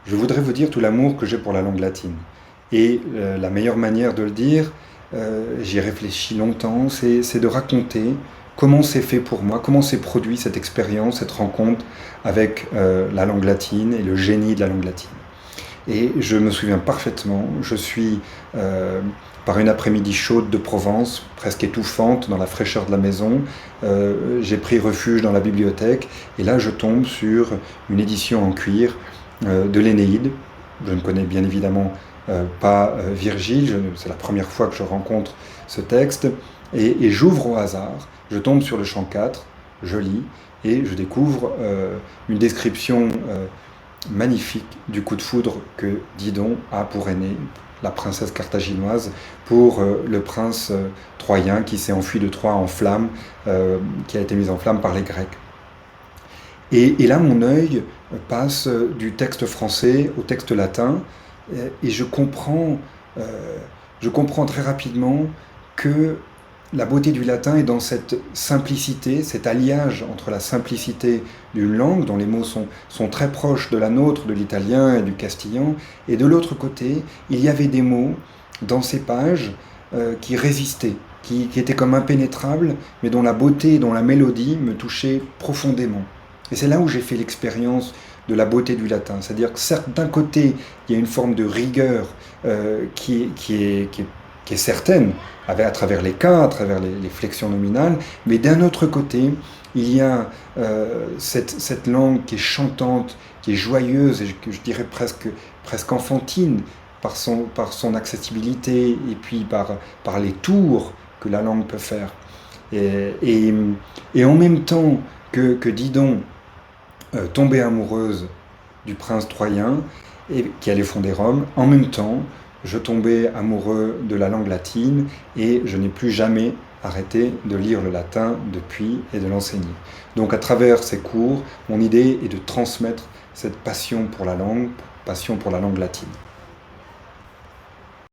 je voudrais vous dire tout l'amour que j'ai pour la langue latine. Et la meilleure manière de le dire, j'y ai réfléchi longtemps, c'est de raconter comment c'est fait pour moi, comment s'est produit cette expérience, cette rencontre avec la langue latine et le génie de la langue latine. Et je me souviens parfaitement, je suis par une après-midi chaude de Provence, presque étouffante dans la fraîcheur de la maison, j'ai pris refuge dans la bibliothèque et là je tombe sur une édition en cuir de l'Énéide. Je ne connais bien évidemment pas Virgile, c'est la première fois que je rencontre ce texte et j'ouvre au hasard, je tombe sur le chant 4, je lis et je découvre une description magnifique du coup de foudre que Didon a pour aînée, la princesse carthaginoise, pour le prince troyen qui s'est enfui de Troie en flammes, qui a été mis en flammes par les Grecs. Et là, mon œil passe du texte français au texte latin, et je comprends très rapidement que la beauté du latin est dans cette simplicité, cet alliage entre la simplicité d'une langue, dont les mots sont très proches de la nôtre, de l'italien et du castillan, et de l'autre côté, il y avait des mots dans ces pages qui résistaient, qui étaient comme impénétrables, mais dont la beauté, dont la mélodie me touchait profondément. Et c'est là où j'ai fait l'expérience de la beauté du latin. C'est-à-dire que certes, d'un côté, il y a une forme de rigueur qui est certaine, à travers les cas, à travers les flexions nominales, mais d'un autre côté, il y a cette langue qui est chantante, qui est joyeuse, et que je dirais presque enfantine, par son accessibilité, et puis par les tours que la langue peut faire. Et en même temps que Didon tombait amoureuse du prince troyen, et qui allait fonder Rome, en même temps, je tombais amoureux de la langue latine et je n'ai plus jamais arrêté de lire le latin depuis et de l'enseigner. Donc à travers ces cours, mon idée est de transmettre cette passion pour la langue latine.